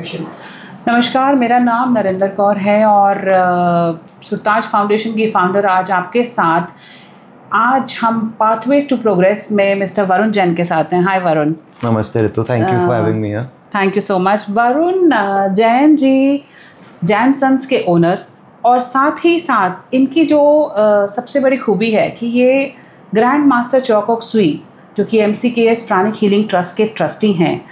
Section. नमस्कार, मेरा नाम नरेंद्र कौर है और सुरताज फाउंडेशन की फाउंडर आज आपके साथ। आज हम पाथवेज टू प्रोग्रेस में मिस्टर वरुण जैन के साथ हैं। हाय वरुण। नमस्ते Ritu, thank you for having me here. Thank you so much. Varun Jain ji Jain sons के ओनर और साथ ही साथ इनकी जो सबसे बड़ी खूबी है कि ये ग्रैंड मास्टर चौकोक सुई जो कि MCKS प्राणिक हीलिंग ट्रस्ट के ट्रस्टी हैं।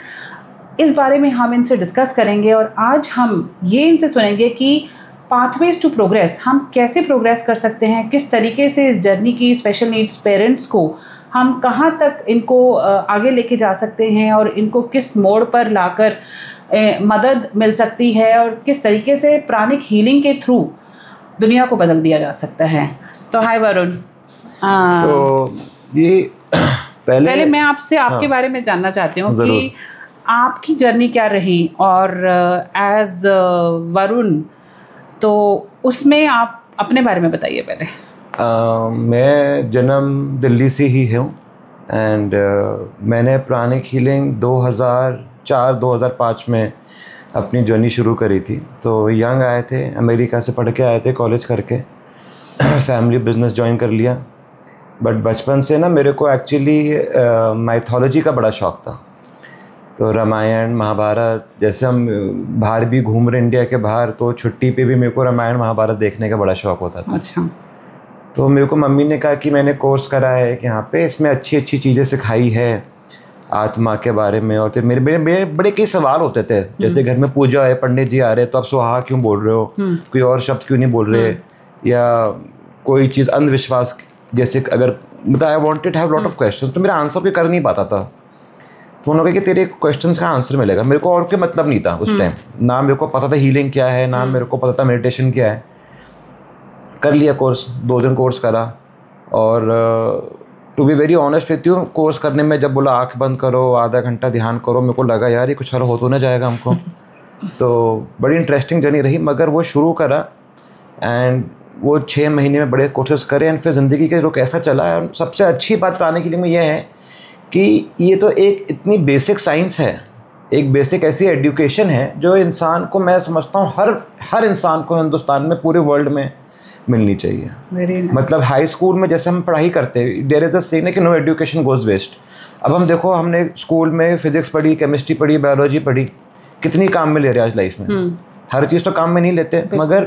इस बारे में हम इनसे डिस्कस करेंगे और आज हम ये इनसे सुनेंगे कि पाथवेज टू प्रोग्रेस हम कैसे प्रोग्रेस कर सकते हैं, किस तरीके से इस जर्नी की स्पेशल नीड्स पेरेंट्स को हम कहाँ तक इनको आगे लेके जा सकते हैं और इनको किस मोड़ पर लाकर मदद मिल सकती है और किस तरीके से प्राणिक हीलिंग के थ्रू दुनिया को बदल दिया जा सकता है। तो हाय वरुण। तो ये पहले मैं आपसे आपके बारे में जानना चाहती हूँ कि आपकी जर्नी क्या रही और एज वरुण, तो उसमें आप अपने बारे में बताइए पहले। मैं जन्म दिल्ली से ही हूँ एंड मैंने प्राणिक हीलिंग 2004-2005 में अपनी जर्नी शुरू करी थी। तो यंग आए थे, अमेरिका से पढ़ के आए थे, कॉलेज करके फैमिली बिजनेस ज्वाइन कर लिया। बट बचपन से ना मेरे को एक्चुअली माइथोलॉजी का बड़ा शौक़ था। तो रामायण महाभारत, जैसे हम बाहर भी घूम रहे इंडिया के बाहर, तो छुट्टी पे भी मेरे को रामायण महाभारत देखने का बड़ा शौक़ होता था। अच्छा। तो मेरे को मम्मी ने कहा कि मैंने कोर्स करा है कि यहाँ पे इसमें अच्छी अच्छी चीज़ें सिखाई है आत्मा के बारे में। और तो मेरे बड़े कई सवाल होते थे, जैसे घर में पूजा है, पंडित जी आ रहे तो आप सुहा क्यों बोल रहे हो, कोई और शब्द क्यों नहीं बोल रहे, या कोई चीज़ अंधविश्वास, जैसे अगर मतलब I wanted have lot of question, तो मेरा आंसर कोई कर नहीं पाता था। तो उन्होंने कहा कि तेरे क्वेश्चंस का आंसर मिलेगा। मेरे को और कोई मतलब नहीं था उस टाइम, ना मेरे को पता था हीलिंग क्या है, ना मेरे को पता था मेडिटेशन क्या है। कर लिया कोर्स, 2 दिन कोर्स करा। और to be very honest with you, course करने में जब बोला आँख बंद करो, आधा घंटा ध्यान करो, मेरे को लगा यार ये कुछ और हो तो ना जाएगा हमको। तो बड़ी इंटरेस्टिंग जर्नी रही। मगर वो शुरू करा एंड वो 6 महीने में बड़े कोर्सेस करे एंड फिर ज़िंदगी के रुख ऐसा चला। और सबसे अच्छी बात प्राणिक हीलिंग में यह है कि ये तो एक इतनी बेसिक साइंस है, एक बेसिक ऐसी एजुकेशन है जो इंसान को, मैं समझता हूँ हर इंसान को हिंदुस्तान में, पूरे वर्ल्ड में मिलनी चाहिए। मतलब हाई स्कूल में जैसे हम पढ़ाई करते हैं, देयर इज़ अ सेइंग कि नो एजुकेशन गोज़ वेस्ट। अब हम देखो, हमने स्कूल में फिजिक्स पढ़ी, केमिस्ट्री पढ़ी, बायोलॉजी पढ़ी, कितनी काम में ले रहे हैं आज लाइफ में। हर चीज़ तो काम में नहीं लेते, मगर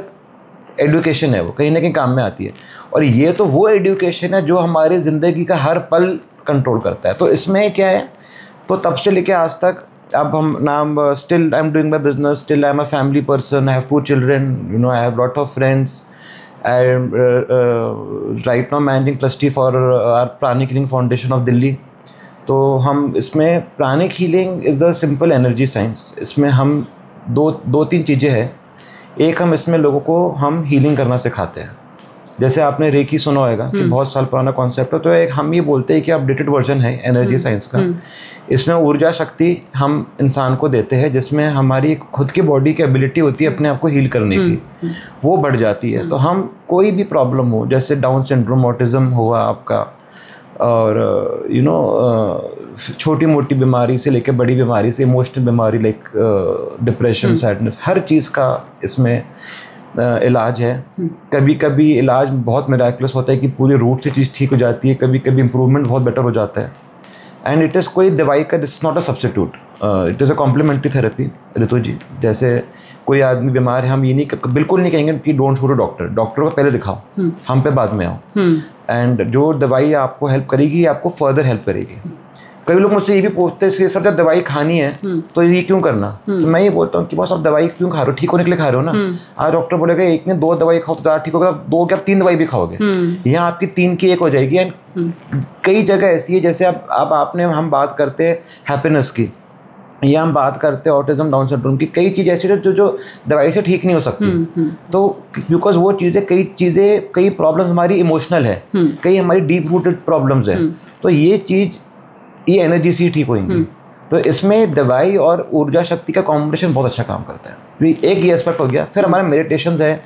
एजुकेशन है वो कहीं ना कहीं काम में आती है। और ये तो वो एजुकेशन है जो हमारी ज़िंदगी का हर पल कंट्रोल करता है। तो इसमें क्या है, तो तब से लेके आज तक, अब हम नाम still I am doing my business, still I am a family person, I have 2 children, you know, I have lot of friends. I am right now managing trustee for our pranic healing foundation of Delhi. तो हम इसमें pranic healing is the simple energy science. इसमें हम दो तीन चीज़ें हैं। एक, हम इसमें लोगों को हम हीलिंग करना सिखाते हैं। जैसे आपने रेकी सुना होगा कि बहुत साल पुराना कॉन्सेप्ट है। तो एक हम ये बोलते हैं कि अपडेटेड वर्जन है एनर्जी साइंस का। इसमें ऊर्जा शक्ति हम इंसान को देते हैं, जिसमें हमारी खुद की बॉडी की एबिलिटी होती है अपने आप को हील करने की, वो बढ़ जाती है। तो हम कोई भी प्रॉब्लम हो, जैसे डाउन सिंड्रोम, ऑटिज़म हुआ आपका, और यू नो छोटी मोटी बीमारी से लेकर बड़ी बीमारी से, इमोशनल बीमारी लाइक डिप्रेशन, सैडनेस, हर चीज़ का इसमें इलाज है। कभी कभी इलाज बहुत मिराकुलस होता है कि पूरी रूट से चीज़ ठीक हो जाती है, कभी कभी इम्प्रूवमेंट बहुत बेटर हो जाता है। एंड इट इज़ कोई दवाई का, this is not a substitute, it is a complementary therapy. Ritu ji, जैसे कोई आदमी बीमार है, हम ये नहीं, बिल्कुल नहीं कहेंगे कि don't show to doctor, doctor को पहले दिखाओ, हम पे बाद में आओ। एंड जो दवाई आपको हेल्प करेगी, आपको फर्दर हेल्प करेगी। कई लोग मुझसे ये भी पूछते हैं सर जब दवाई खानी है तो ये क्यों करना, तो मैं ये बोलता हूँ कि बस आप दवाई क्यों खा रहे हो, ठीक होने के लिए खा रहे हो ना। आज डॉक्टर बोलेगा एक ने 2 दवाई खाओ तो ज़्यादा ठीक होगा, 2 क्या 3 दवाई भी खाओगे, यहाँ आपकी 3 की 1 हो जाएगी। एंड कई जगह ऐसी है, जैसे अब आपने, हम बात करते हैं हैप्पीनेस की, या हम बात करते हैं ऑटिज्म, डाउन सिंड्रोम की, कई चीज़ ऐसी जो दवाई से ठीक नहीं हो सकती। तो बिकॉज वो कई प्रॉब्लम्स हमारी इमोशनल है, कई हमारी डीप रूटेड प्रॉब्लम्स है। तो ये एनर्जी से ही ठीक होंगी। तो इसमें दवाई और ऊर्जा शक्ति का कॉम्बिनेशन बहुत अच्छा काम करता है। एक ये एस्पेक्ट हो गया। फिर हमारा मेडिटेशन है,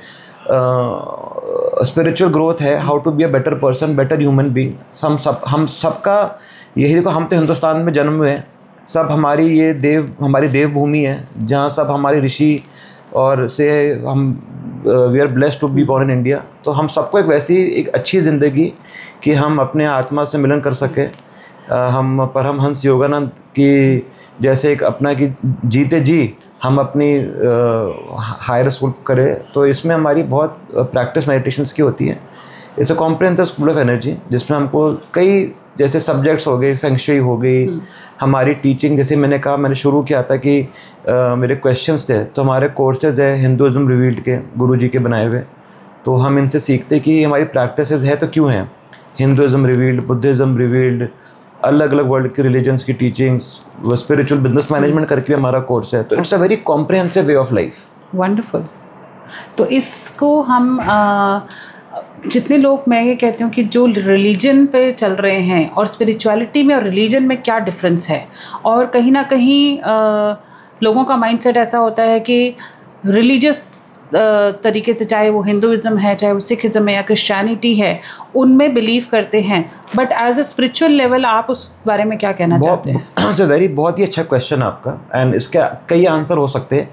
स्पिरिचुअल ग्रोथ है, how to be a better person, better human being. हम सबका यही, देखो हम तो हिंदुस्तान में जन्म हुए हैं, सब हमारी देवभूमि है, जहाँ सब हमारे ऋषि और से हम we are blessed to be born in India. तो हम सबको एक अच्छी ज़िंदगी कि हम अपने आत्मा से मिलन कर सके। हम परमहंस योगानंद की जैसे एक अपना कि जीते जी हम अपनी हायर स्कूल करें, तो इसमें हमारी बहुत प्रैक्टिस मेडिटेशंस की होती है। It's a comprehensive school of energy, जिसमें हमको कई जैसे सब्जेक्ट्स हो गए, फेंग शुई हो गई, हमारी टीचिंग, जैसे मैंने कहा मैंने शुरू किया था कि मेरे क्वेश्चंस थे, तो हमारे कोर्सेज है हिंदुज़म रिवील्ड के, गुरुजी के बनाए हुए, तो हम इनसे सीखते कि हमारी प्रैक्टिसेस है तो क्यों हैं। हिंदुज़म रिवील्ड, बुद्धिज़्म रिवील्ड, अलग अलग वर्ल्ड की रिलीजन्स की टीचिंग्स, स्पिरिचुअल बिजनेस मैनेजमेंट करके भी हमारा कोर्स है। तो it's a very comprehensive way of life. Wonderful. तो इसको हम जितने लोग, मैं ये कहती हूँ कि जो रिलीजन पे चल रहे हैं और स्पिरिचुअलिटी में और रिलीजन में क्या डिफरेंस है, और कहीं ना कहीं लोगों का माइंडसेट ऐसा होता है कि रिलीजियस तरीके से, चाहे वो हिंदुइज़्म है, चाहे वो सिखिज़्म है या क्रिश्चियनिटी है, उनमें बिलीव करते हैं, but as a spiritual level आप उस बारे में क्या कहना चाहते हैं? बहुत ही अच्छा क्वेश्चन आपका, एंड इसके कई आंसर हो सकते हैं।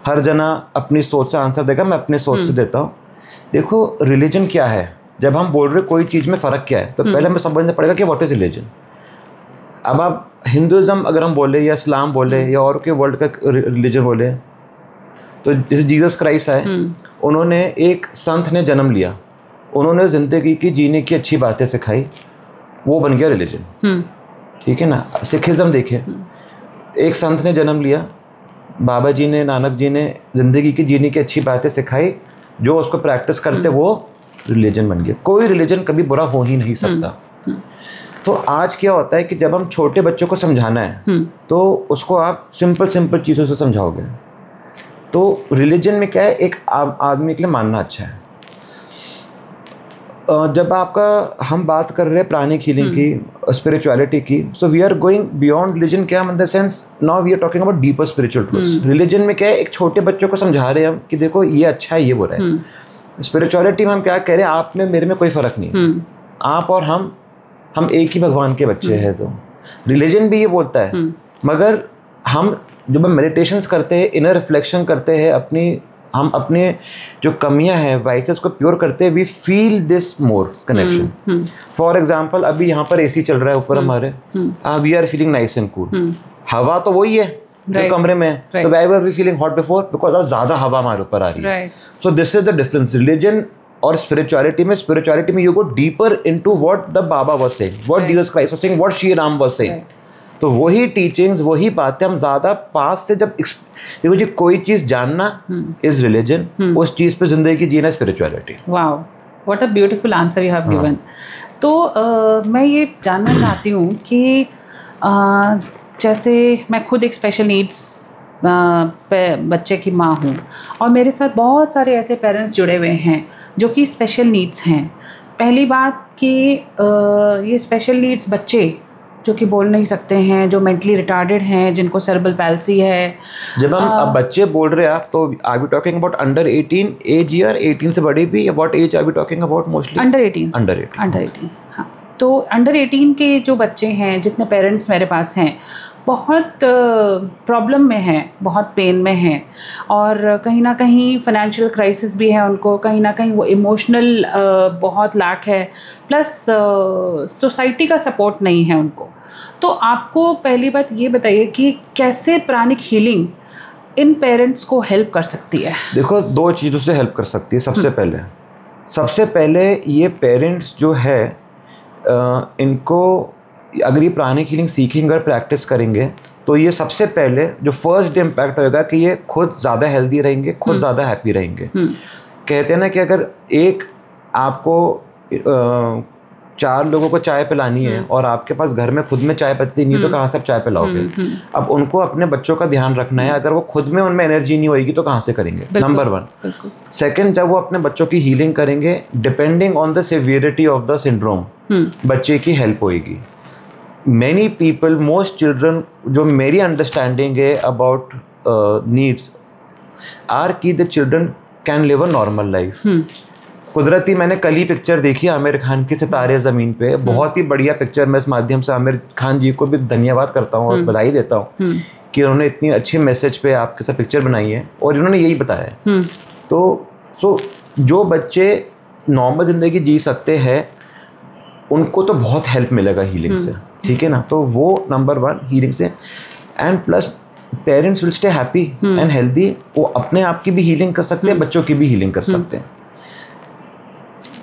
हर जना अपनी सोच से आंसर देगा, मैं अपने सोच से देता हूँ। देखो रिलीजन क्या है, जब हम बोल रहे कोई चीज़ में फ़र्क क्या है, तो पहले हमें समझना पड़ेगा कि व्हाट इज़ रिलीजन। अब आप हिंदुइज़्म अगर हम बोले या इस्लाम बोले या और के वर्ल्ड का रिलीजन बोले, तो जैसे जीसस क्राइस्ट आए, उन्होंने एक संत ने जन्म लिया, उन्होंने ज़िंदगी की जीने की अच्छी बातें सिखाई, वो बन गया रिलीजन। ठीक है ना। सिखिज़्म देखें, एक संत ने जन्म लिया, बाबा जी ने, नानक जी ने ज़िंदगी की जीने की अच्छी बातें सिखाई, जो उसको प्रैक्टिस करते वो रिलीजन बन गया। कोई रिलीजन कभी बुरा हो ही नहीं सकता। तो आज क्या होता है कि जब हम छोटे बच्चों को समझाना है तो उसको आप सिंपल चीज़ों से समझाओगे। तो रिलीजन में क्या है, एक आदमी के लिए मानना अच्छा है। जब हम बात कर रहे हैं प्राणिक हीलिंग की, स्पिरिचुअलिटी की, so we are going beyond religion. क्या in the sense now we are talking about deeper spiritual truths. Religion में क्या है, एक छोटे बच्चों को समझा रहे हैं हम कि देखो ये अच्छा है, ये बुरा है। स्पिरिचुअलिटी में हम क्या कह रहे हैं, आप में मेरे में कोई फ़र्क नहीं, आप और हम एक ही भगवान के बच्चे हैं। तो रिलीजन भी ये बोलता है, मगर हम जब हम मेडिटेशंस करते हैं, इनर रिफ्लेक्शन करते हैं, हम अपने जो कमियां हैं, वाइसेस को प्योर करते हैं, we feel this more connection. For example अभी यहाँ पर एसी चल रहा है ऊपर हमारे, we are feeling nice and cool. हवा तो वही है जो कमरे में है, तो why were we feeling hot before, because और ज़्यादा हवा हमारे ऊपर आ रही है। So this is the difference. Religion और स्पिरिचुअलिटी में you go deeper into what the baba was saying, what Jesus Christ was saying, what Shri Ram was saying. तो वही टीचिंग्स, वही बातें हम ज़्यादा पास से जब देखो जी, कोई चीज़ जानना इज रिलीजन, उस चीज़ पे जिंदगी जीना spirituality. Wow, what a beautiful answer you have given. तो मैं ये जानना चाहती हूँ कि जैसे मैं खुद एक स्पेशल नीड्स बच्चे की माँ हूँ, और मेरे साथ बहुत सारे ऐसे पेरेंट्स जुड़े हुए हैं जो कि स्पेशल नीड्स हैं। पहली बात कि ये स्पेशल नीड्स बच्चे जो कि बोल नहीं सकते हैं, जो मेंटली रिटार्डेड हैं, जिनको सेरेब्रल पैल्सी है। जब हम अब बच्चे बोल रहे हैं आप, तो are we talking about under 18 age, year 18 से बड़े भी, what age are we talking about? Mostly under 18। हाँ, तो अंडर 18 के जो बच्चे हैं, जितने पेरेंट्स मेरे पास हैं, बहुत प्रॉब्लम में हैं, बहुत पेन में हैं, और कहीं ना कहीं फाइनेंशियल क्राइसिस भी है उनको, कहीं ना कहीं वो इमोशनल बहुत लैक है, प्लस सोसाइटी का सपोर्ट नहीं है उनको। तो आपको पहली बात ये बताइए कि कैसे प्राणिक हीलिंग इन पेरेंट्स को हेल्प कर सकती है? देखो, दो चीज़ों से हेल्प कर सकती है। सबसे पहले ये पेरेंट्स जो है, इनको अगर ये प्राणिक हीलिंग सीखेंगे और प्रैक्टिस करेंगे, तो ये सबसे पहले जो फर्स्ट इम्पैक्ट होगा कि ये खुद ज़्यादा हेल्दी रहेंगे, खुद ज़्यादा हैप्पी रहेंगे। कहते हैं ना कि अगर एक आपको 4 लोगों को चाय पिलानी है और आपके पास घर में खुद में चाय पत्ती नहीं, तो कहाँ से आप चाय पिलाओगे? अब उनको अपने बच्चों का ध्यान रखना है। अगर वो खुद में उनमें एनर्जी नहीं होगी तो कहाँ से करेंगे? नंबर 1। सेकंड, जब वो अपने बच्चों की हीलिंग करेंगे, depending on the severity of the syndrome, बच्चे की हेल्प होगी। Many people, most children, जो मेरी अंडरस्टैंडिंग है अबाउट नीड्स, आर कि the children can live a normal life. कुदरती मैंने कल ही पिक्चर देखी आमिर खान की सितारे ज़मीन पे, बहुत ही बढ़िया पिक्चर। मैं इस माध्यम से आमिर खान जी को भी धन्यवाद करता हूँ और बधाई देता हूँ कि उन्होंने इतनी अच्छी मैसेज पे आपके साथ पिक्चर बनाई है और इन्होंने यही बताया है। तो जो बच्चे नॉर्मल ज़िंदगी जी सकते हैं उनको तो बहुत हेल्प मिलेगा हीलिंग से, ठीक है ना। तो वो नंबर 1 हीलिंग से, and plus parents will stay happy and healthy. वो अपने आप की भी हीलिंग कर सकते हैं, बच्चों की भी हीलिंग कर सकते हैं।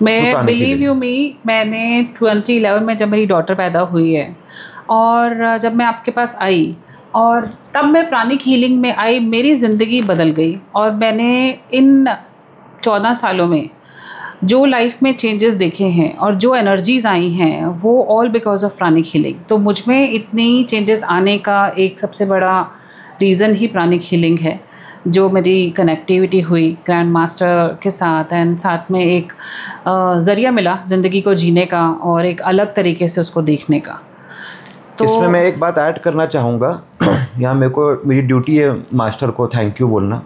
मैं बिलीव यू मी, मैंने 2011 में जब मेरी डॉटर पैदा हुई है और जब मैं आपके पास आई और तब मैं प्राणिक हीलिंग में आई, मेरी ज़िंदगी बदल गई। और मैंने इन 14 सालों में जो लाइफ में चेंजेस देखे हैं और जो एनर्जीज़ आई हैं वो all because of pranic healing. तो मुझ में इतनी चेंजेस आने का एक सबसे बड़ा रीज़न ही प्राणिक हीलिंग है, जो मेरी कनेक्टिविटी हुई ग्रैंड मास्टर के साथ, एंड साथ में एक ज़रिया मिला ज़िंदगी को जीने का और एक अलग तरीके से उसको देखने का। तो इसमें मैं एक बात ऐड करना चाहूँगा यहाँ मेरी ड्यूटी है मास्टर को थैंक यू बोलना।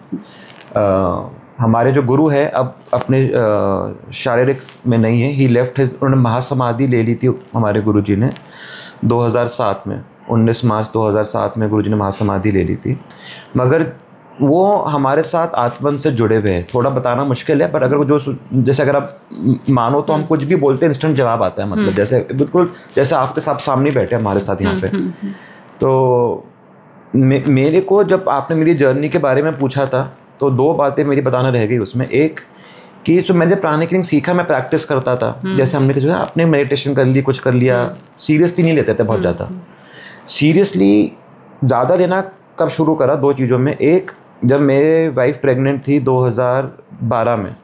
हमारे जो गुरु है अब अपने शारीरिक में नहीं है, ही लेफ्ट है। उन्होंने महासमाधि ले ली थी हमारे गुरुजी ने 2007 में, 19 मार्च 2007 में गुरुजी ने महासमाधि ले ली थी। मगर वो हमारे साथ आत्मन से जुड़े हुए हैं। थोड़ा बताना मुश्किल है, पर अगर वो जैसे अगर आप मानो तो हम कुछ भी बोलते हैं इंस्टेंट जवाब आता है, मतलब जैसे बिल्कुल जैसे आपके साथ सामने बैठे हमारे साथ यहाँ पे। तो मेरे को जब आपने मेरी जर्नी के बारे में पूछा था तो 2 बातें मेरी बताना रह गई उसमें। एक कि जो मैंने प्राणिक हीलिंग सीखा, मैं प्रैक्टिस करता था, जैसे हमने किसी आपने मेडिटेशन कर ली, कुछ कर लिया, सीरियसली नहीं लेते थे बहुत ज़्यादा। सीरियसली ज़्यादा लेना कब शुरू करा 2 चीज़ों में। एक, जब मेरे वाइफ प्रेग्नेंट थी 2012 में,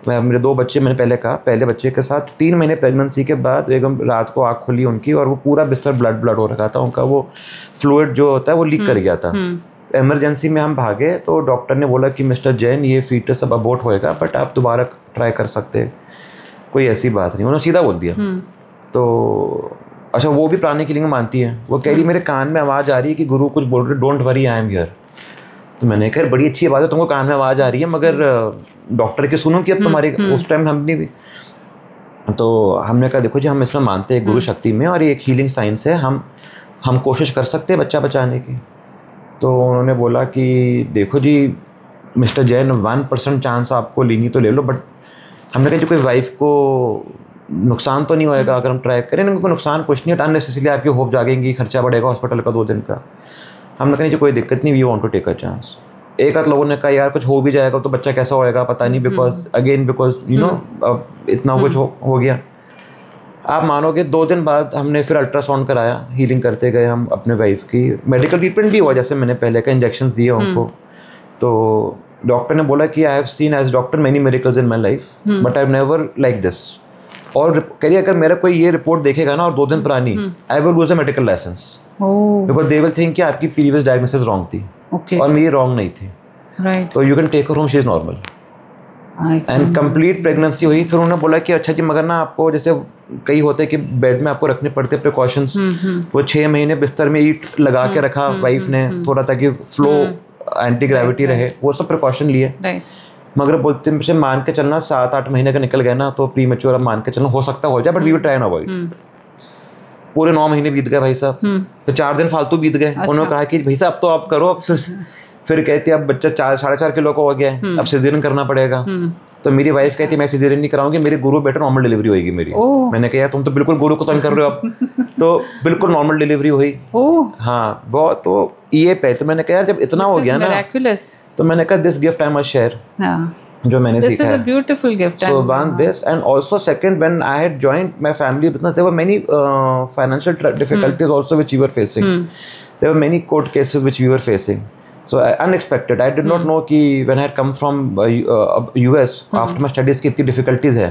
मैं मेरे 2 बच्चे, मैंने पहले कहा, पहले बच्चे के साथ 3 महीने प्रेगनेंसी के बाद एकदम रात को आँख खुली उनकी और वो पूरा बिस्तर ब्लड हो रखा था उनका। वो फ्लूइड जो होता है वो लीक कर गया था। इमरजेंसी में हम भागे तो डॉक्टर ने बोला कि मिस्टर जैन ये फीटस अब अबॉर्ट होएगा, बट आप दोबारा ट्राई कर सकते हैं, कोई ऐसी बात नहीं, उन्होंने सीधा बोल दिया। तो अच्छा, वो भी प्राणिक हीलिंग मानती है। वो कह रही मेरे कान में आवाज़ आ रही है कि गुरु कुछ बोल रहे, don't worry I am here. तो मैंने कहा बड़ी अच्छी बात है, तुमको कान में आवाज़ आ रही है, मगर डॉक्टर की सुनो कि अब तुम्हारी उस टाइम हमने भी। तो हमने कहा देखो जी, हम इसमें मानते हैं गुरु शक्ति में और ये एक हीलिंग साइंस है, हम कोशिश कर सकते हैं बच्चा बचाने की। तो उन्होंने बोला कि देखो जी मिस्टर जैन 1% चांस आपको लेनी तो ले लो, बट हमने कहा जी कोई वाइफ को नुकसान तो नहीं होएगा अगर हम ट्राई करें? ना, कोई नुकसान कुछ नहीं है, अननेसेसरीली आपकी होप जागेंगी, खर्चा बढ़ेगा हॉस्पिटल का 2 दिन का। हमने कहा जी कोई दिक्कत नहीं, we want to take a chance. एक आध लोगों ने कहा यार कुछ हो भी जाएगा तो बच्चा कैसा होएगा पता नहीं, बिकॉज यू नो अब इतना कुछ हो गया। आप मानोगे 2 दिन बाद हमने फिर अल्ट्रासाउंड कराया, हीलिंग करते गए हम अपने वाइफ की। मेडिकल ट्रीटमेंट भी हुआ, जैसे मैंने पहले का इंजेक्शंस दिए उनको। तो डॉक्टर ने बोला कि I have seen as doctor many miracles in my life but I have never like this. और करिए अगर मेरा कोई ये रिपोर्ट देखेगा ना और 2 दिन पुरानी, I will lose a medical license, because they will think कि आपकी प्रीवियस डायग्नोसिस रॉन्ग थी और मेरी रॉन्ग नहीं थी। तो you can take her home, she is normal. And complete pregnancy हुई। फिर उन्होंने बोला कि अच्छा जी मगर ना आपको जैसे कई होते हैं कि बेड में आपको रखने पड़ते प्रिकॉशंस, वो 6 महीने बिस्तर में ईट लगा के रखा वाइफ ने, थोड़ा ताकि फ्लो एंटी ग्रेविटी रहे, वो सब प्रिकॉशन लिए। मगर बोलते से मान के चलना 7-8 महीने का निकल गया ना तो प्री मैच्योर अब मान के चलना हो सकता हो जाए, but we will try and avoid. पूरे 9 महीने बीत गए भाई साहब, तो 4 दिन फालतू बीत गए। उन्होंने कहा कि भाई साहब अब तो आप करो, अब फिर कहती अब बच्चा 4-4.5 किलो का हो गया है, अब सिजेरियन करना पड़ेगा। तो मेरी वाइफ कहती मैं सिजेरियन नहीं कराऊंगी, मेरी गुरु बेटा नॉर्मल डिलीवरी होगी मेरी। मैंने कहा तुम तो बिल्कुल गुरु को तंग कर रहे हो अब। तो बिल्कुल नॉर्मल डिलीवरी हुई। हाँ बहुत। तो ये पहले तो मैंने कहा यार जब इतना हो गया ना, तो मैंने कहा this gift I must share, जो मैंने सीखा है। Beautiful gift. So one this, and also second, when I had joined my family business, there were many financial difficulties also which we were facing. There were many court cases which we were facing. So unexpected. I did not know कि when I had come from US after my studies की इतनी difficulties है.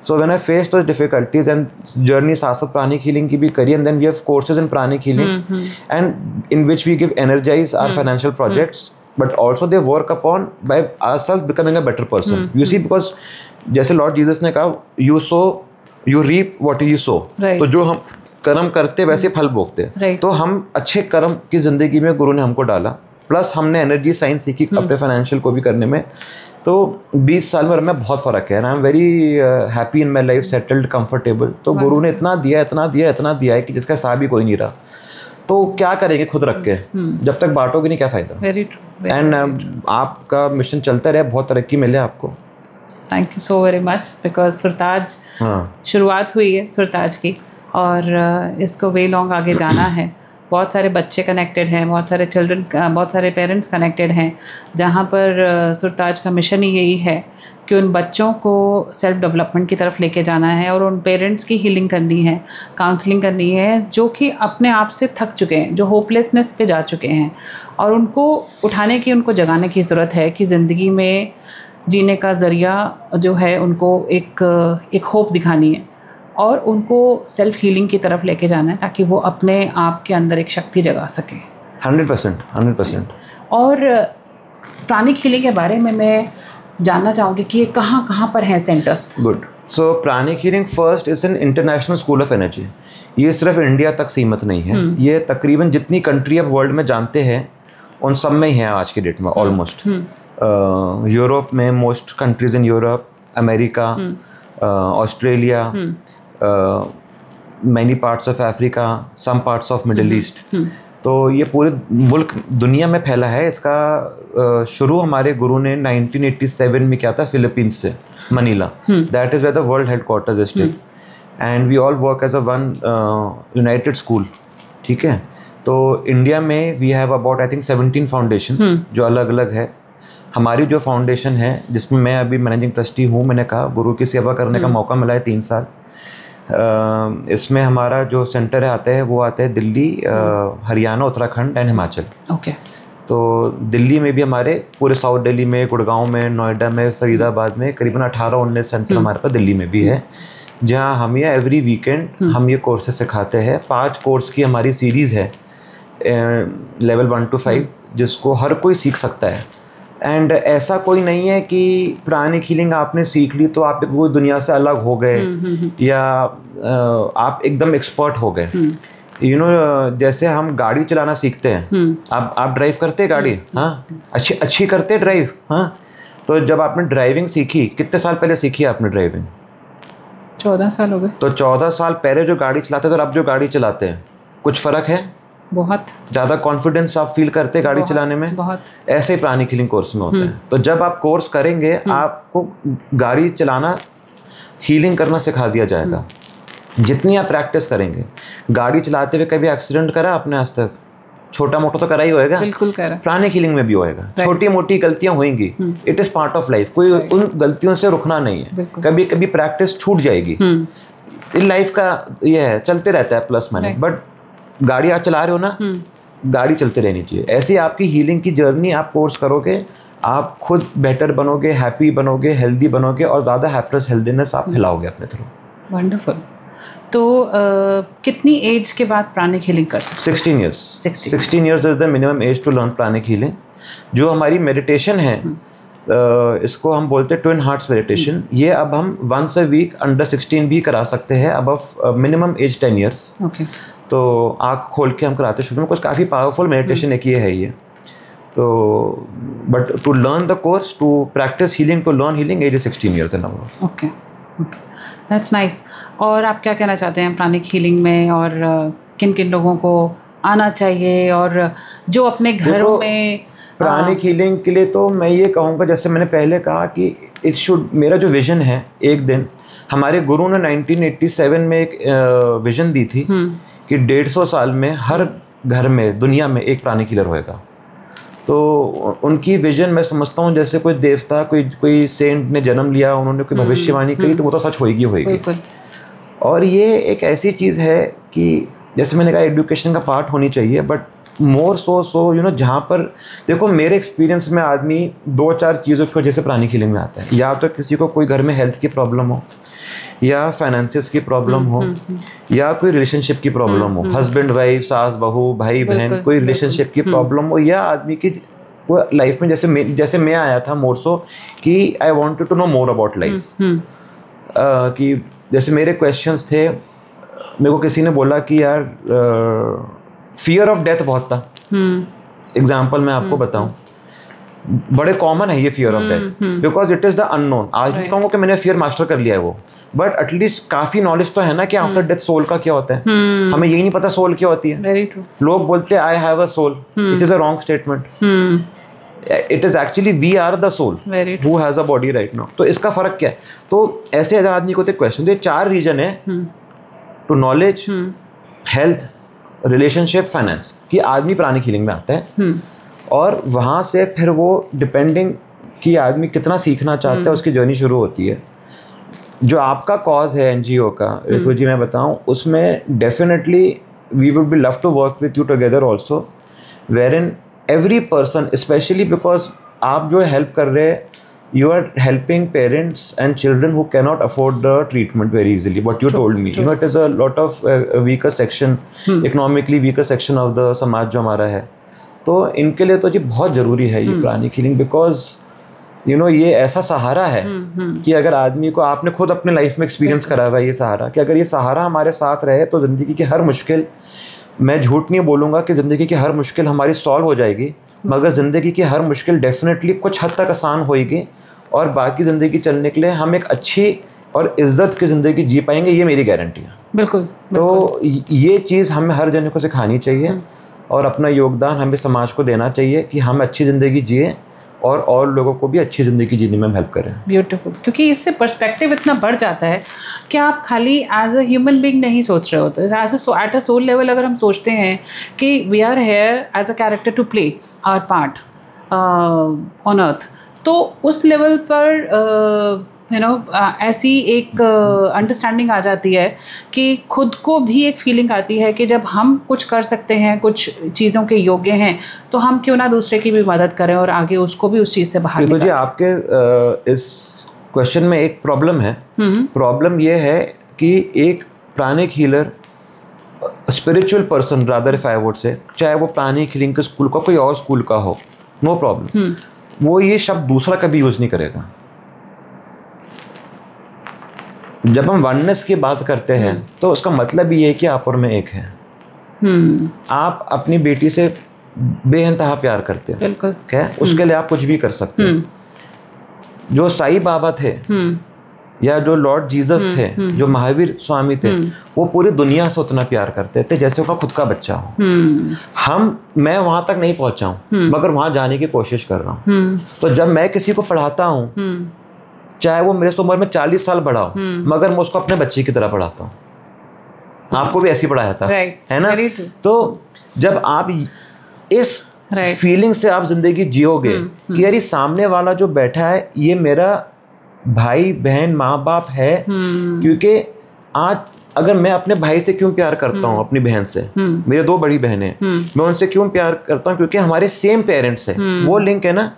So when I faced those difficulties and journey साथ प्राणिक healing की भी करी, and then we have courses in pranic healing and in which we give energize our financial projects. But also they work upon by ourselves becoming a better person. You see, because जैसे Lord Jesus ने कहा you sow you reap what you sow. तो जो हम कर्म करते वैसे फल भोगते। तो हम अच्छे कर्म की जिंदगी में गुरु ने हमको डाला, प्लस हमने एनर्जी साइंस सीखी अपने फाइनेंशियल को भी करने में। तो 20 साल में बहुत फ़र्क है, I am very happy in my life, settled, comfortable. तो गुरु ने इतना दिया है कि जिसका हिसाब ही कोई नहीं रहा। तो क्या करेंगे खुद रख के, जब तक बांटोगे नहीं क्या फ़ायदा। Very true. एंड आपका मिशन चलता रहे, बहुत तरक्की मिले आपको। Thank you so very much, because Surtaj शुरुआत हुई है सुरताज की, और इसको वे लॉन्ग आगे जाना है। बहुत सारे बच्चे कनेक्टेड हैं, बहुत सारे चिल्ड्रन, बहुत सारे पेरेंट्स कनेक्टेड हैं, जहाँ पर सुरताज का मिशन ही यही है कि उन बच्चों को सेल्फ डेवलपमेंट की तरफ लेके जाना है और उन पेरेंट्स की हीलिंग करनी है, काउंसलिंग करनी है, जो कि अपने आप से थक चुके हैं, जो होपलेसनेस पे जा चुके हैं, और उनको उठाने की, उनको जगाने की ज़रूरत है कि ज़िंदगी में जीने का ज़रिया जो है उनको एक होप दिखानी है और उनको सेल्फ हीलिंग की तरफ लेके जाना है, ताकि वो अपने आप के अंदर एक शक्ति जगा सके। 100%। और प्राणिक हीलिंग के बारे में मैं जानना चाहूँगी कि ये कहाँ पर हैं centres? Good. So pranic healing first is an international school of energy. ये सिर्फ इंडिया तक सीमित नहीं है, ये तकरीबन जितनी कंट्री अब वर्ल्ड में जानते हैं उन सब में ही है आज की डेट में ऑलमोस्ट। यूरोप में most countries in Europe, America, Australia, many parts of Africa, some parts of Middle East. तो ये पूरे मुल्क दुनिया में फैला है। इसका शुरू हमारे गुरु ने 1987 में किया था फिलीपींस से, Manila. That is where the world headquarters is still, and we all work as a one united school. ठीक है, तो इंडिया में we have about I think 17 foundations जो अलग अलग है। हमारी जो फाउंडेशन है जिसमें मैं अभी मैनेजिंग ट्रस्टी हूँ, मैंने कहा गुरु की सेवा करने का मौका मिला है 3 साल। इसमें हमारा जो सेंटर आता है वो आता है दिल्ली, हरियाणा, उत्तराखंड एंड हिमाचल। ओके। तो दिल्ली में भी हमारे पूरे साउथ दिल्ली में, गुड़गांव में, नोएडा में, फरीदाबाद में करीबन 18-19 सेंटर हमारे पास दिल्ली में भी है, जहाँ हम ये एवरी वीकेंड हम ये कोर्सेज सिखाते हैं। 5 कोर्स की हमारी सीरीज़ है, लेवल 1 to 5, जिसको हर कोई सीख सकता है। एंड ऐसा कोई नहीं है कि प्राणिक हीलिंग आपने सीख ली तो आप वो दुनिया से अलग हो गए या आप एकदम एक्सपर्ट हो गए। यू नो, जैसे हम गाड़ी चलाना सीखते हैं, आप ड्राइव करते हैं गाड़ी, हाँ, अच्छी करते हैं ड्राइव, हाँ। तो जब आपने ड्राइविंग सीखी, कितने साल पहले सीखी आपने ड्राइविंग? 14 साल हो गए। तो 14 साल पहले जो गाड़ी चलाते थे और अब जो गाड़ी चलाते हैं, कुछ फ़र्क है? बहुत ज़्यादा कॉन्फिडेंस आप फील करते हैं गाड़ी चलाने में? बहुत। ऐसे ही प्राणिक हीलिंग कोर्स में होता है। तो जब आप कोर्स करेंगे, आपको गाड़ी चलाना, हीलिंग करना सिखा दिया जाएगा। जितनी आप प्रैक्टिस करेंगे, गाड़ी चलाते हुए कभी एक्सीडेंट करा आपने आज तक? छोटा मोटा तो करा ही होएगा, बिल्कुल करा। प्राणिक हीलिंग में भी होएगा, छोटी मोटी गलतियां होंगी, it is part of life. कोई उन गलतियों से रुकना नहीं है, कभी कभी प्रैक्टिस छूट जाएगी। इन लाइफ का ये है, चलते रहता है प्लस माइनस, बट गाड़ी आप चला रहे हो ना, गाड़ी चलते रहनी चाहिए। ऐसी आपकी हीलिंग की जर्नी आप कोर्स करोगे, आप खुद बेटर बनोगे, हैप्पी बनोगे, हेल्दी बनोगे और ज़्यादा हैप्पीनेस, हेल्दीनेस आप फैलाओगे अपने थ्रू। वंडरफुल। तो कितनी एज के बाद प्राणिक हीलिंग कर सकते? 16 years. 16 years is the minimum age to learn pranic healing. जो हमारी मेडिटेशन है, इसको हम बोलते हैं ट्विन हार्ट्स मेडिटेशन। ये अब हम वंस अ वीक अंडर 16 भी करा सकते हैं, अब मिनिमम एज 10 ईयर्स। ओके। तो आँख खोल के हम कराते शुरू में, कुछ काफ़ी पावरफुल मेडिटेशन एक ये है ये। तो but to learn the course, to practice healing, to learn healing, as 16 years and above. Okay, that's nice. और आप क्या कहना चाहते हैं प्राणिक हीलिंग में, और किन किन लोगों को आना चाहिए, और जो अपने घरों में प्राणिक हीलिंग के लिए तो मैं ये कहूँगा, जैसे मैंने पहले कहा कि इट शुड, मेरा जो विज़न है, एक दिन हमारे गुरु ने 1987 में एक विज़न दी थी कि 150 साल में हर घर में दुनिया में एक प्राणिक हीलर होएगा। तो उनकी विजन मैं समझता हूँ जैसे कोई देवता, कोई सेंट ने जन्म लिया, उन्होंने कोई भविष्यवाणी करी, तो वो तो सच होएगी। और ये एक ऐसी चीज़ है कि जैसे मैंने कहा एजुकेशन का पार्ट होनी चाहिए, but more so you know, जहाँ पर देखो मेरे एक्सपीरियंस में आदमी 2-4 चीज़ों की वजह से प्राणिक हीलिंग में आता है। या तो किसी को कोई घर में हेल्थ की प्रॉब्लम हो, या फाइनेंसिस की प्रॉब्लम हो, या कोई रिलेशनशिप की प्रॉब्लम हो, हस्बैंड वाइफ, सास बहू, भाई बहन, कोई रिलेशनशिप की प्रॉब्लम हो, या आदमी की वो लाइफ में जैसे मैं आया था मोर सो कि I wanted to know more about life. कि जैसे मेरे क्वेश्चंस थे, मेरे को किसी ने बोला कि यार फियर ऑफ डेथ बहुत था, एग्जाम्पल मैं आपको बताऊं, बड़े कॉमन है ये fear of death, because it is the unknown. आज नहीं कहूँगा कि मैंने फियर मास्टर कर लिया है वो, बट एटलीस्ट काफी नॉलेज तो है ना कि आफ्टर डेथ सोल का क्या होता है। हमें यही नहीं पता सोल क्या होती है। Very true. लोग बोलते हैं I have a soul, it is a wrong statement. It is actually we are the soul who has a body right now. तो इसका फर्क क्या है? तो ऐसे आदमी को क्वेश्चन, तो ये 4 रीजन है to knowledge, health, relationship, finance, कि आदमी प्राणिक हीलिंग में आता है। और वहाँ से फिर वो डिपेंडिंग कि आदमी कितना सीखना चाहता है उसकी जर्नी शुरू होती है। जो आपका कॉज है एनजीओ का, ऋतु जी मैं बताऊं, उसमें definitely we would be love to work with you together also, where in every person, specially because आप जो हेल्प कर रहे हैं, you are helping parents and children who cannot afford the treatment very easily. What you told me, you know, it is a lot of weaker section, economically weaker section of the समाज जो हमारा है। तो इनके लिए तो जी बहुत ज़रूरी है ये pranic healing, because you know ये ऐसा सहारा है कि अगर आदमी को, आपने खुद अपने लाइफ में एक्सपीरियंस करा हुआ है ये सहारा, कि अगर ये सहारा हमारे साथ रहे तो ज़िंदगी की हर मुश्किल, मैं झूठ नहीं बोलूँगा कि ज़िंदगी की हर मुश्किल हमारी सॉल्व हो जाएगी, मगर ज़िंदगी की हर मुश्किल डेफिनेटली कुछ हद तक आसान होएगी और बाकी ज़िंदगी चलने के लिए हम एक अच्छी और इज्जत की ज़िंदगी जी पाएंगे, ये मेरी गारंटी है। बिल्कुल। तो ये चीज़ हमें हर जन को सिखानी चाहिए और अपना योगदान हमें समाज को देना चाहिए कि हम अच्छी ज़िंदगी जिए और लोगों को भी अच्छी ज़िंदगी जीने में हम हेल्प करें। ब्यूटीफुल। क्योंकि इससे पर्सपेक्टिव इतना बढ़ जाता है कि आप खाली एज अ ह्यूमन बीइंग नहीं सोच रहे होते, एट अ सोल लेवल अगर हम सोचते हैं कि we are here as a character to play our part on earth, तो उस लेवल पर ऐसी एक अंडरस्टैंडिंग आ जाती है कि खुद को भी एक फीलिंग आती है कि जब हम कुछ कर सकते हैं, कुछ चीज़ों के योग्य हैं, तो हम क्यों ना दूसरे की भी मदद करें और आगे उसको भी उस चीज़ से बाहर निकालें। तो जी आपके इस क्वेश्चन में एक प्रॉब्लम है। प्रॉब्लम ये है कि एक pranic healer, spiritual person rather if I would say, चाहे वो प्राणिक हीलिंग के स्कूल का कोई और स्कूल का हो, नो प्रॉब्लम, वो ये शब्द दूसरा कभी यूज नहीं करेगा। जब हम वननेस की बात करते हैं तो उसका मतलब ये है कि आप और मैं एक हैं। आप अपनी बेटी से बेइंतहा प्यार करते हैं, बिल्कुल, क्या उसके लिए आप कुछ भी कर सकते हैं। जो साईं बाबा थे या जो लॉर्ड जीसस थे, जो महावीर स्वामी थे, वो पूरी दुनिया से उतना प्यार करते थे जैसे उनका खुद का बच्चा हो। मैं वहां तक नहीं पहुंचा हूं, मगर वहां जाने की कोशिश कर रहा हूं। तो जब मैं किसी को पढ़ाता हूं, चाहे वो मेरे से उम्र में 40 साल बड़ा हो, मगर मैं उसको अपने बच्चे की तरह पढ़ाता हूं। आपको भी ऐसे ही पढ़ाया था, है ना? तो जब आप इस फीलिंग से आप जिंदगी जियोगे कि यार ये सामने वाला जो बैठा है ये मेरा भाई बहन माँ बाप है, क्योंकि आज अगर मैं अपने भाई से क्यों प्यार करता हूँ, अपनी बहन से, मेरे 2 बड़ी बहनें, मैं उनसे क्यों प्यार करता हूँ, क्योंकि हमारे सेम पेरेंट्स हैं, वो लिंक है ना।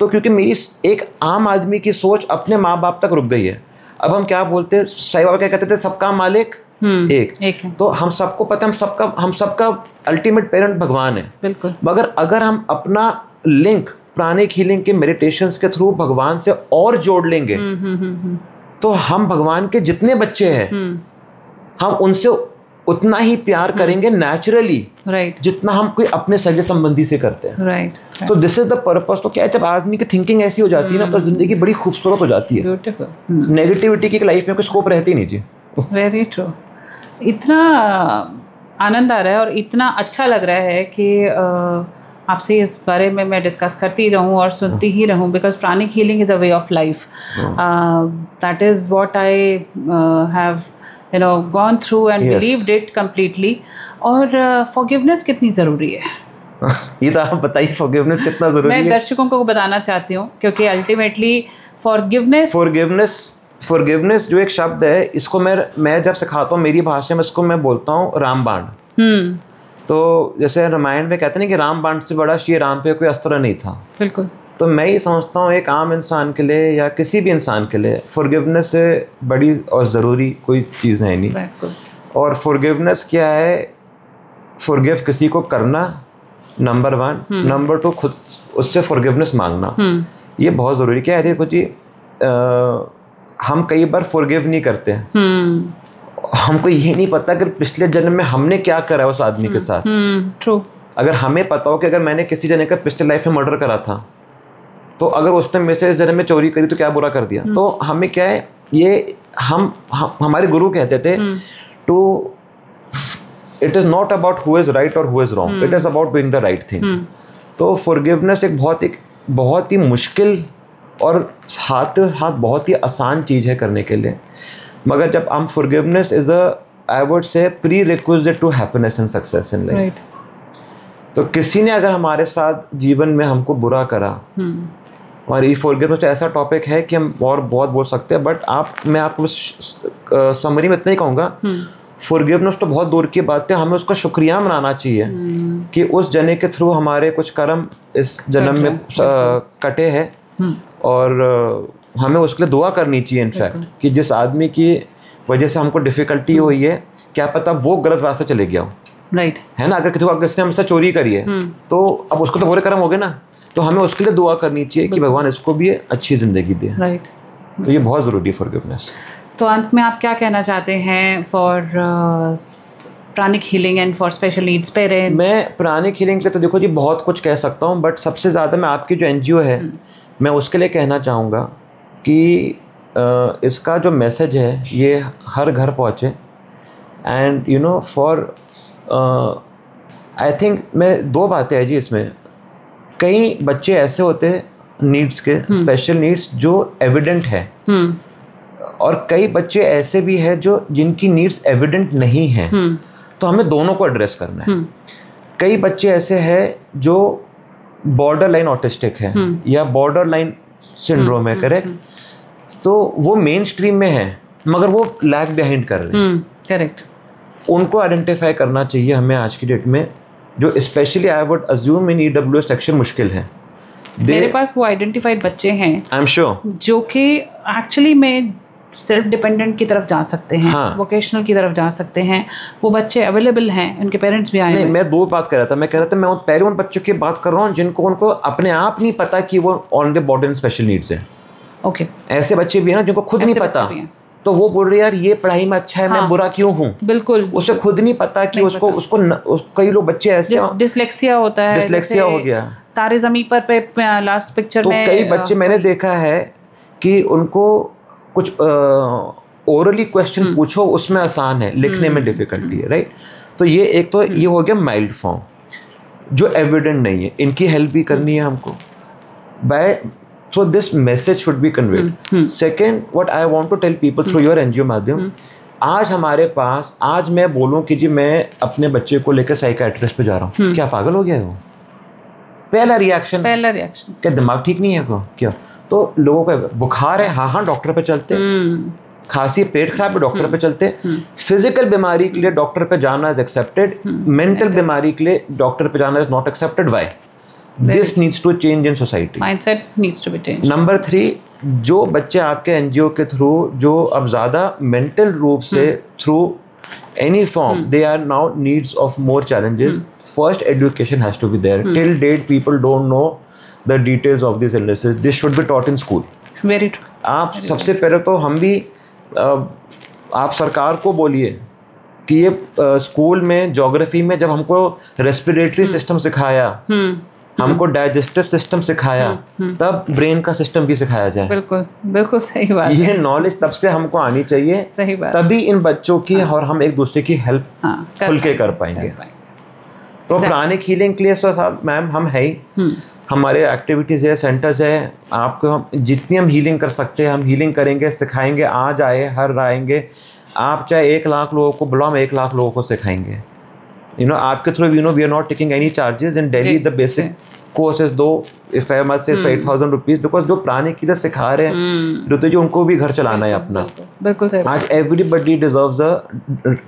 तो क्योंकि मेरी एक आम आदमी की सोच अपने माँ बाप तक रुक गई है। अब हम क्या बोलते हैं, साईं बाबा क्या कहते थे, सबका मालिक एक। तो हम सबको पता है हम सबका अल्टीमेट पेरेंट भगवान है, बिल्कुल। मगर अगर हम अपना लिंक प्राणिक हीलिंग के मेडिटेशंस के थ्रू भगवान से और जोड़ लेंगे, तो हम भगवान के जितने बच्चे हैं हम उनसे उतना ही प्यार करेंगे नेचुरली, जितना हम कोई अपने सगे संबंधी से करते हैं। तो दिस इज द पर्पस। तो क्या है, जब आदमी की थिंकिंग ऐसी हो जाती है ना, तो जिंदगी बड़ी खूबसूरत हो जाती है। नेगेटिविटी की लाइफ में कोई स्कोप रहती नहीं जी। Very true. इतना आनंद आ रहा है और इतना अच्छा लग रहा है कि आपसे इस बारे में मैं डिस्कस करती रहूं और सुनती ही रहूं, because pranic healing is a way of life. That is what I have gone through and believed it completely। और forgiveness कितनी ज़रूरी है, ये तो आप बताइए, forgiveness कितना ज़रूरी है। मैं दर्शकों को बताना चाहती हूँ, क्योंकि अल्टीमेटली forgiveness जो एक शब्द है, इसको मैं जब सिखाता हूँ मेरी भाषा में, इसको मैं बोलता हूँ रामबाण। तो जैसे रामायण में कहते हैं कि रामबाण से बड़ा श्री राम पे कोई अस्त्र नहीं था। बिल्कुल। तो मैं ये समझता हूँ एक आम इंसान के लिए या किसी भी इंसान के लिए फॉरगिवनेस से बड़ी और ज़रूरी कोई चीज़ है नहीं। और फॉरगिवनेस क्या है, फॉरगिव किसी को करना, नंबर 1, नंबर 2 खुद उससे फॉरगिवनेस मांगना, ये बहुत ज़रूरी। क्या है, देखो जी, हम कई बार फॉरगिव नहीं करते हैं, हमको ये नहीं पता कि पिछले जन्म में हमने क्या करा है उस आदमी के साथ। ट्रू। अगर हमें पता हो कि अगर मैंने किसी जने का पिछले लाइफ में मर्डर करा था, तो अगर उसने मेरे से इस जन्म में चोरी करी तो क्या बुरा कर दिया। तो हमें क्या है, ये हमारे गुरु कहते थे to it is not about who is right or who is wrong, it is about doing the right thing. तो फॉरगिवनेस एक बहुत ही मुश्किल और साथ हाथ बहुत ही आसान चीज़ है करने के लिए, मगर जब हम forgiveness is a I would say prerequisite to happiness and success in life. तो किसी ने अगर हमारे साथ जीवन में हमको बुरा करा, और ये फॉरगिवनेस ऐसा टॉपिक है कि हम और बहुत बोल सकते हैं, बट मैं आपको समरी में इतना ही कहूँगा, फॉरगिवनेस तो बहुत दूर की बात है, हमें उसका शुक्रिया मनाना चाहिए कि उस जने के थ्रू हमारे कुछ कर्म इस जन्म में कटे हैं, और हमें उसके लिए दुआ करनी चाहिए इनफैक्ट कि जिस आदमी की वजह से हमको डिफ़िकल्टी हुई है, क्या पता वो गलत रास्ते चले गया हो, राइट है ना। अगर किसी ने हमसे चोरी करी है तो अब उसको तो बुरे कर्म हो गए ना, तो हमें उसके लिए दुआ करनी चाहिए कि भगवान इसको भी अच्छी ज़िंदगी दे, राइट। तो ये बहुत ज़रूरी है फॉरगिवनेस। तो अंत में आप क्या कहना चाहते हैं for pranic healing and for special needs parents? मैं प्राणिक हीलिंग के लिए तो देखो जी बहुत कुछ कह सकता हूँ, बट सबसे ज़्यादा मैं आपकी जो NGO है मैं उसके लिए कहना चाहूँगा कि इसका जो मैसेज है ये हर घर पहुँचे, and you know for I think मैं दो बातें हैं जी इसमें। कई बच्चे ऐसे होते हैं नीड्स के, स्पेशल नीड्स जो एविडेंट है, और कई बच्चे ऐसे भी हैं जो जिनकी नीड्स एविडेंट नहीं हैं, तो हमें दोनों को एड्रेस करना है। कई बच्चे ऐसे हैं जो बॉर्डर लाइन ऑटिस्टिक है या बॉर्डर लाइन सिंड्रोम है, करेक्ट, तो वो मेन स्ट्रीम में है मगर वो लैग बिहाइंड कर रहे हैं, करेक्ट। उनको आइडेंटिफाई करना चाहिए हमें आज की डेट में, जो specially I would assume in EWS section मुश्किल है। मेरे पास वो आइडेंटिफाइड बच्चे हैं, आई एम श्योर, जो कि एक्चुअली में सेल्फ डिपेंडेंट की तरफ जा सकते हैं, वोकेशनल की तरफ जा सकते हैं, वो बच्चे अवेलेबल हैं, उनके पेरेंट्स भी आए। नहीं, मैं दो बात कर रहा था, मैं पहले उन बच्चों की बात कर रहा हूँ जिनको उनको अपने आप नहीं पता कि वो on the border special needs है। ओके, ऐसे बच्चे भी हैं ना जिनको खुद नहीं पता, तो वो बोल रहे यार ये पढ़ाई में अच्छा है, मैं बुरा क्यों हूँ। बिल्कुल, उसे खुद नहीं पता कि उसको कई लोग बच्चे ऐसे डिसलेक्सिया होता है, डिसलेक्सिया हो गया, तारे ज़मीं पर पे लास्ट पिक्चर में कई बच्चे मैंने देखा है कि उनको कुछ ओरली क्वेश्चन पूछो उसमें आसान है, लिखने में डिफिकल्टी है, राइट। तो ये एक तो ये हो गया माइल्ड फॉर्म जो एविडेंट नहीं है, इनकी हेल्प भी करनी है हमको bye, so this message should be conveyed. Second, what I want to tell people through your NGO माध्यम, आज हमारे पास, आज मैं बोलूं कि जी मैं अपने बच्चे को लेकर साइकियाट्रिस्ट पे जा रहा हूँ, क्या पागल हो गया है वो? पहला रिएक्शन क्या दिमाग ठीक नहीं है वो? क्या तो लोगों का बुखार है, हाँ डॉक्टर पे चलते, खांसी पेट खराब है डॉक्टर पे चलते, फिजिकल बीमारी के लिए डॉक्टर पे जाना इज एक्सेप्टेड, मेंटल बीमारी के लिए डॉक्टर पे जाना is not accepted. Why? This needs to change in society. Mindset needs to be changed. Number 3, जो बच्चे आपके NGO के थ्रू जो अब ज़्यादा मेंटल रूप से through any form they are now needs of more challenges. First, education has to be there. Till date, people don't know the details of these illnesses. This should be taught in school. Very true. आप सबसे पहले तो हम भी आप सरकार को बोलिए कि ये स्कूल में ज्योग्राफी में जब हमको रेस्पिरेटरी सिस्टम सिखाया, हमको डाइजेस्टिव सिस्टम सिखाया, तब ब्रेन का सिस्टम भी सिखाया जाए। बिल्कुल बिल्कुल सही बात, ये नॉलेज तब से हमको आनी चाहिए, सही बात, तभी इन बच्चों की और हम एक दूसरे की हेल्प खुल के कर पाएंगे। तो प्राणिक हीलिंग के लिए साहब मैम हम है ही, हमारे एक्टिविटीज़ है, सेंटर्स है, आपको हम जितनी हम हीलिंग कर सकते हैं हम हीलिंग करेंगे, सिखाएंगे। आज आए हर आएंगे, आप चाहे 1 लाख लोगों को बुलाओ, हम 1 लाख लोगों को सिखाएंगे। आपके through we are not taking any charges in Delhi. The basic courses though if I must say 8,000 rupees, because जो प्राणिक की सिखा रहे हैं ऋतु जी, उनको भी घर चलाना है अपना। बिल्कुल सही। आज एवरीबडी डिजर्व्स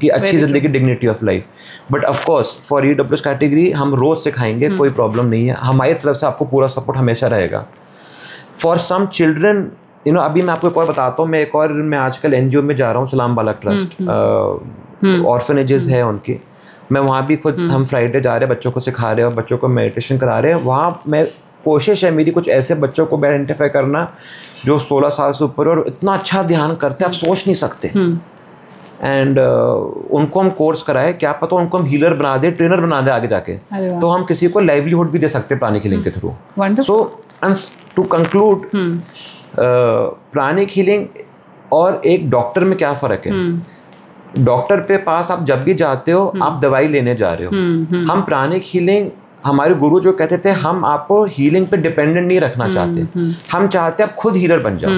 की अच्छी जिंदगी, dignity of life. But of course for EWS category हम रोज सिखाएंगे, कोई प्रॉब्लम नहीं है, हमारी तरफ से आपको पूरा सपोर्ट हमेशा रहेगा। फॉर सम चिल्ड्रन अभी मैं आपको एक और बताता हूँ, मैं आजकल NGO में जा रहा हूँ, सलाम बालक ट्रस्ट, ऑर्फनेजेस है उनकी, मैं वहाँ भी खुद हम फ्राइडे जा रहे हैं, बच्चों को सिखा रहे हैं और बच्चों को मेडिटेशन करा रहे हैं। वहाँ मैं कोशिश है मेरी कुछ ऐसे बच्चों को आइडेंटिफाई करना जो 16 साल से ऊपर और इतना अच्छा ध्यान करते हैं आप सोच नहीं सकते। एंड उनको हम कोर्स कराए, क्या पता उनको हम हीलर बना दे, ट्रेनर बना दे आगे जाके, तो हम किसी को लाइवलीहुड भी दे सकते हैं प्राणिक हीलिंग के through. So to conclude, pranic healing और एक डॉक्टर में क्या फ़र्क है? डॉक्टर पे पास आप जब भी जाते हो आप दवाई लेने जा रहे हो। हम प्राणिक हीलिंग, हमारे गुरु जो कहते थे हम आपको हीलिंग पे डिपेंडेंट नहीं रखना चाहते, हम चाहते आप खुद हीलर बन जाओ।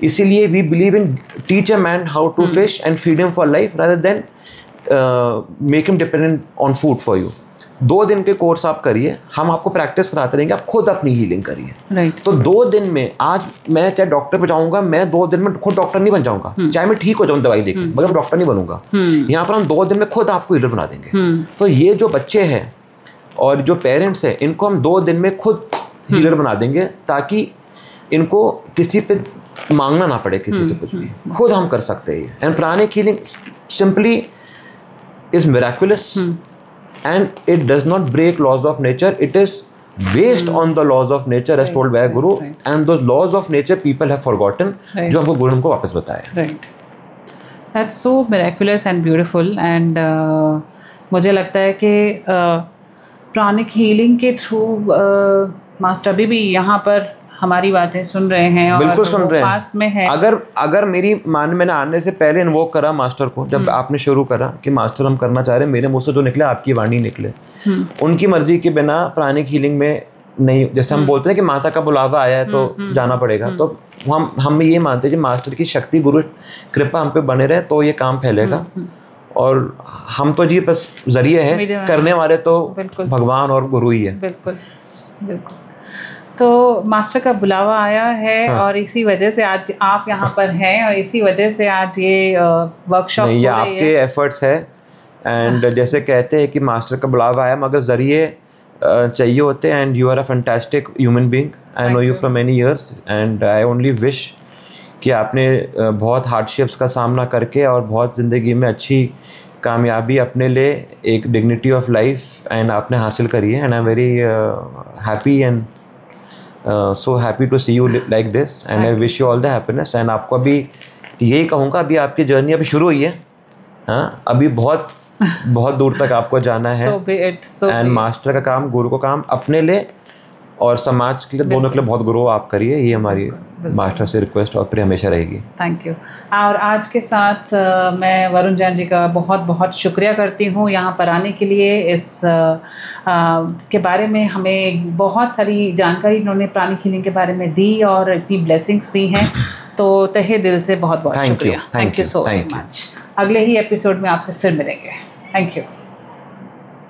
इसीलिए we believe in teach a man how to fish and feed him for life rather than make him dependent on food for you. 2 दिन के कोर्स आप करिए, हम आपको प्रैक्टिस कराते रहेंगे, आप खुद अपनी हीलिंग करिए। तो 2 दिन में, आज मैं चाहे डॉक्टर पे जाऊंगा, मैं 2 दिन में खुद डॉक्टर नहीं बन जाऊंगा, चाहे मैं ठीक हो जाऊं दवाई लेके, मगर डॉक्टर नहीं बनूंगा। यहाँ पर हम 2 दिन में खुद आपको हीलर बना देंगे। तो ये जो बच्चे हैं और जो पेरेंट्स हैं, इनको हम 2 दिन में खुद हीलर बना देंगे, ताकि इनको किसी पे मांगना ना पड़े, किसी से कुछ भी, खुद हम कर सकते हैं। And pranic healing simply is miraculous and it does not break laws of nature. It is based on the laws of nature as told by a guru, and those laws of nature people have forgotten, जो हमको गुरु हमको वापस बताया। That's so miraculous and beautiful, and मुझे लगता है कि प्राणिक healing के थ्रू मास्टर अभी भी यहाँ पर हमारी बातें सुन रहे हैं, और बिल्कुल सुन रहे हैं, पास में है। अगर मेरी मैंने आने से पहले इन्वोक करा मास्टर को, जब आपने शुरू करा कि मास्टर हम करना चाह रहे हैं, मेरे मुंह से जो निकले आपकी वाणी निकले, उनकी मर्जी के बिना प्राणिक हीलिंग में नहीं। जैसे हम बोलते हैं कि माता का बुलावा आया है तो जाना पड़ेगा, तो हम ये मानते हैं कि मास्टर की शक्ति, गुरु कृपा हम पे बने रहे तो ये काम फैलेगा। और हम तो जी बस जरिए है, करने वाले तो भगवान और गुरु ही है। बिल्कुल बिल्कुल। तो मास्टर का बुलावा आया है, और इसी वजह से आज आप यहाँ पर हैं, और इसी वजह से आज ये वर्कशॉप ये आपके एफर्ट्स है। एंड जैसे कहते हैं कि मास्टर का बुलावा आया, मगर जरिए चाहिए होते हैं। And you are a fantastic human being, I know you from many years, and I only wish कि आपने बहुत हार्डशिप्स का सामना करके और बहुत ज़िंदगी में अच्छी कामयाबी अपने लिए, एक डिग्निटी ऑफ लाइफ एंड आपने हासिल करी है। And I am very happy and so happy to see you like this, and I wish you all the happiness। and आपको अभी यही कहूँगा, अभी आपकी जर्नी अभी शुरू हुई है, हाँ, अभी बहुत दूर तक आपको जाना है। एंड मास्टर का काम, गुरु का काम अपने लिए और समाज के लिए, दोनों के लिए बहुत ग्रो आप करिए, ये हमारी मास्टर से रिक्वेस्ट और फिर हमेशा रहेगी। Thank you. और आज के साथ मैं वरुण जैन जी का बहुत बहुत शुक्रिया करती हूँ यहाँ पर आने के लिए। इस के बारे में हमें बहुत सारी जानकारी इन्होंने प्राणिक हीलिंग के बारे में दी, और इतनी ब्लेसिंग्स दी हैं, तो तहे दिल से बहुत बहुत शुक्रिया। Thank you so much. अगले ही एपिसोड में आपसे फिर मिलेंगे। Thank you.